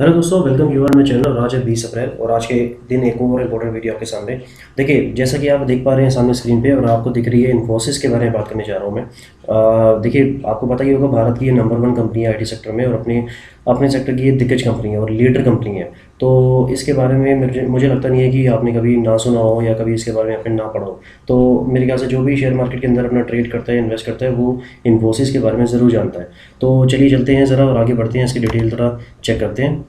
Hello दोस्तों, welcome you are my channel. और आज है 20 अप्रैल और आज के दिन एक और इम्पोर्टेंट वीडियो आपके सामने। देखिए, जैसा कि आप देख पा रहे हैं सामने स्क्रीन पे और आपको दिख रही है इन्फोसिस के बारे में बात करने जा रहा हूँ मैं। देखिए, आपको पता ही होगा भारत की ये नंबर 1 कंपनी है आईटी सेक्टर में और अपने अपने सेक्टर की ये दिग्गज कंपनी है और लीडर कंपनी है। तो इसके बारे में मुझे मुझे लगता नहीं है कि आपने कभी ना सुना हो या कभी इसके बारे में आपने ना पढ़ा हो। तो मेरे ख्याल से जो भी शेयर मार्केट के अंदर अपना ट्रेड करता है, इन्वेस्ट करता है, वो इन्फोसिस के बारे में ज़रूर जानता है। तो चलिए चलते हैं ज़रा और आगे बढ़ते हैं, इसकी डिटेल थोड़ा चेक करते हैं।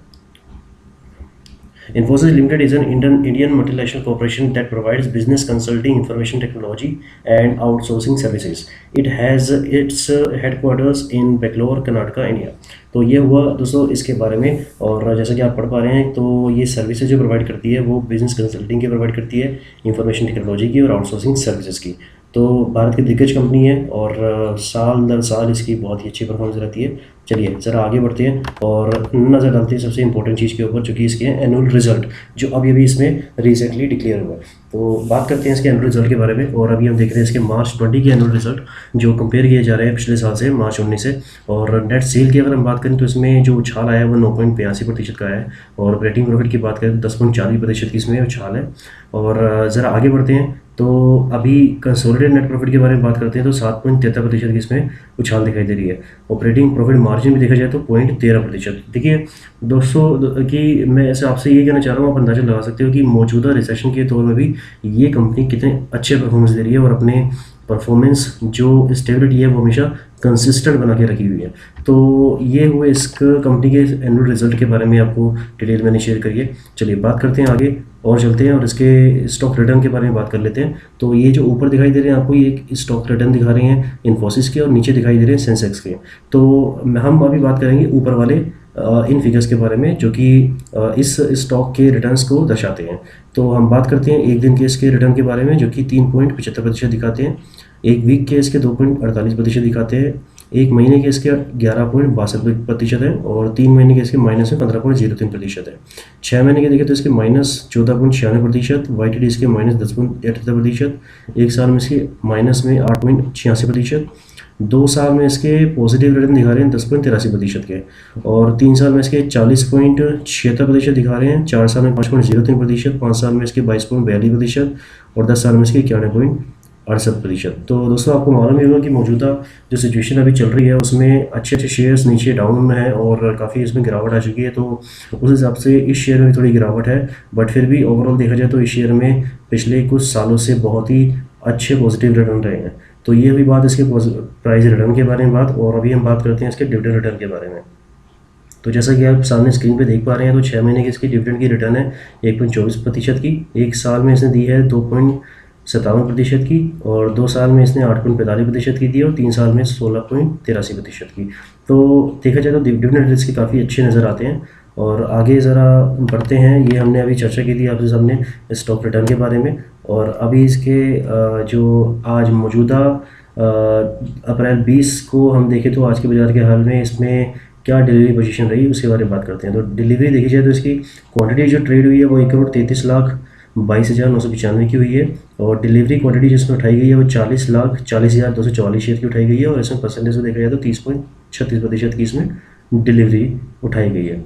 Infosys Limited is an Indian multinational corporation that provides business consulting, information technology, and outsourcing services. It has its headquarters in Bangalore, Karnataka, India. तो ये हुआ दोस्तों इसके बारे में। और जैसा कि आप पढ़ पा रहे हैं, तो ये सर्विसेज जो प्रोवाइड करती है वो बिजनेस कंसल्टिंग की प्रोवाइड करती है, इंफॉर्मेशन टेक्नोलॉजी की और आउटसोर्सिंग सर्विसेज की। तो भारत की दिग्गज कंपनी है और साल दर साल इसकी बहुत ही अच्छी परफॉर्मेंस रहती है। चलिए ज़रा आगे बढ़ते हैं और नज़र डालते हैं सबसे इंपॉर्टेंट चीज़ के ऊपर, जो कि इसके एनुअल रिजल्ट जो अभी इसमें रिसेंटली डिक्लेयर हुआ है। तो बात करते हैं इसके एनुअल रिजल्ट के बारे में। और अभी हम देख रहे हैं इसके मार्च 20 के एनुअल रिजल्ट जो कंपेयर किए जा रहे हैं पिछले साल से, मार्च 19 से। और नेट सेल की अगर हम बात करें तो इसमें जो उछाल आया है वो 9.82% का है। और ऑपरेटिंग प्रॉफिट की बात करें तो 10.40% की इसमें उछाल है। और ज़रा आगे बढ़ते हैं तो अभी कंसोलिडेटेड नेट प्रॉफिट के बारे में बात करते हैं तो 7.73% की इसमें उछाल दिखाई दे रही है। ऑपरेटिंग प्रॉफिट मार्जिन भी देखा जाए तो 0.13%। देखिए दोस्तों कि मैं ऐसे आपसे ये कहना चाह रहा हूँ, आप अंदाजा लगा सकते हो कि मौजूदा रिसेशन के दौर में भी ये कंपनी कितने अच्छे परफॉर्मेंस दे रही है और अपने परफॉर्मेंस जो स्टेबिलिटी है वो हमेशा कंसिस्टेंट बना के रखी हुई है। तो ये हुए इस कंपनी के एनुअल रिजल्ट के बारे में आपको डिटेल मैंने शेयर करिए। चलिए बात करते हैं आगे और चलते हैं और इसके स्टॉक रिटर्न के बारे में बात कर लेते हैं। तो ये जो ऊपर दिखाई दे रहे हैं आपको, ये एक स्टॉक रिटर्न दिखा रहे हैं इन्फोसिस के और नीचे दिखाई दे रहे हैं सेंसेक्स के। तो हम अभी बात करेंगे ऊपर वाले इन फिगर्स के बारे में जो कि इस स्टॉक के रिटर्न्स को दर्शाते हैं। तो हम बात करते हैं एक दिन के इसके रिटर्न के बारे में जो कि 3.75% दिखाते हैं, एक वीक के इसके 2.48% दिखाते हैं, एक महीने के इसके 11.62% है और 3 महीने के इसके माइनस में 15.03% है। 6 महीने के देखें तो इसके -14.96%, YTD इसके -10.78%, एक साल में इसके माइनस में 8.86%, 2 साल में इसके पॉजिटिव रिटर्न दिखा रहे हैं 10.83% के, और 3 साल में इसके 40.76% दिखा रहे हैं, 4 साल में 5.03%, 5 साल में इसके 22.42% और 10 साल में इसके 91.68%। तो दोस्तों आपको मालूम ही होगा कि मौजूदा जो सिचुएशन अभी चल रही है उसमें अच्छे अच्छे शेयर्स नीचे डाउन में है और काफ़ी इसमें गिरावट आ चुकी है। तो उस हिसाब से इस शेयर में थोड़ी गिरावट है, बट फिर भी ओवरऑल देखा जाए तो इस शेयर में पिछले कुछ सालों से बहुत ही अच्छे पॉजिटिव रिटर्न रहे हैं। तो ये हुई बात इसके प्राइस रिटर्न के बारे में बात। और अभी हम बात करते हैं इसके डिविडेंड रिटर्न के बारे में। तो जैसा कि आप सामने स्क्रीन पे देख पा रहे हैं तो 6 महीने की इसकी डिविडेंड की रिटर्न है 1.24% की, एक साल में इसने दी है 2.57% की, और 2 साल में इसने 8.45% की दी और 3 साल में 16.83% की। तो देखा जाए तो डिविडेंड रिटर्न के काफ़ी अच्छे नज़र आते हैं। और आगे ज़रा बढ़ते हैं, ये हमने अभी चर्चा की थी आपसे सामने स्टॉक रिटर्न के बारे में। और अभी इसके जो आज मौजूदा अप्रैल 20 को हम देखें तो आज के बाज़ार के हाल में इसमें क्या डिलीवरी पोजीशन रही उसके बारे में बात करते हैं। तो डिलीवरी देखी जाए तो इसकी क्वांटिटी जो ट्रेड हुई है वो 1,33,22,995 की हुई है, और डिलीवरी क्वांटिटी जिसमें उठाई गई है वो 40,40,244 शेयर की उठाई गई है, और इसमें परसेंटेज को देखा जाए तो 30.36% की इसमें डिलीवरी उठाई गई है।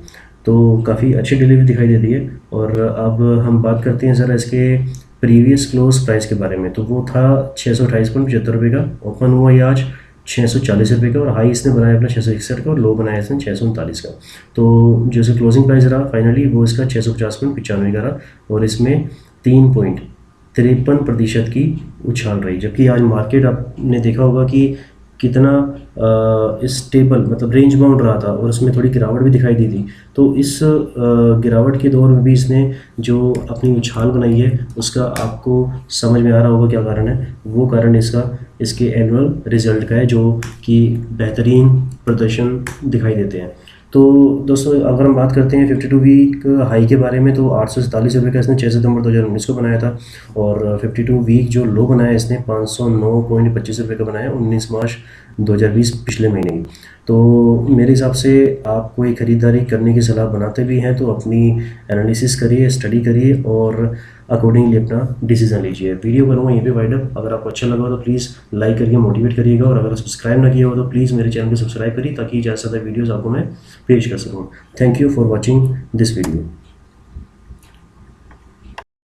तो काफ़ी अच्छी डिलीवरी दिखाई देती है। और अब हम बात करते हैं ज़रा इसके प्रीवियस क्लोज प्राइस के बारे में। तो वो था 628.75 रुपये का, ओपन हुआ ये आज 640 रुपये का, और हाई इसने बनाया अपना 661 का और लो बनाया इसने 639 का। तो जो इसका क्लोजिंग प्राइस रहा फाइनली वो इसका 650.95 का रहा, और इसमें 3.53% की उछाल रही। जबकि आज मार्केट आपने देखा होगा कि कितना स्टेबल मतलब रेंज बाउंड रहा था और उसमें थोड़ी गिरावट भी दिखाई दी थी। तो इस गिरावट के दौर में भी इसने जो अपनी उछाल बनाई है उसका आपको समझ में आ रहा होगा क्या कारण है। वो कारण इसके एनुअल रिजल्ट का है जो कि बेहतरीन प्रदर्शन दिखाई देते हैं। तो दोस्तों अगर हम बात करते हैं 52 वीक हाई के बारे में तो 847 रुपये का इसने 6 सितंबर 2019 को बनाया था, और 52 वीक जो लो बनाया इसने 509.25 रुपये का बनाया 19 मार्च 2020 पिछले महीने की। तो मेरे हिसाब से आप कोई ख़रीदारी करने की सलाह बनाते भी हैं तो अपनी एनालिसिस करिए, स्टडी करिए और अकॉर्डिंगली अपना डिसीजन लीजिए। वीडियो करूँगा यहीं पे वाइड अप। अगर आपको अच्छा लगा हो तो प्लीज़ लाइक करिए, मोटिवेट करिएगा, और अगर सब्सक्राइब ना किया हो तो प्लीज़ मेरे चैनल को सब्सक्राइब करिए ताकि ज़्यादा से ज़्यादा वीडियोज़ आपको मैं पेश कर सकूँ। Thank you for watching this video.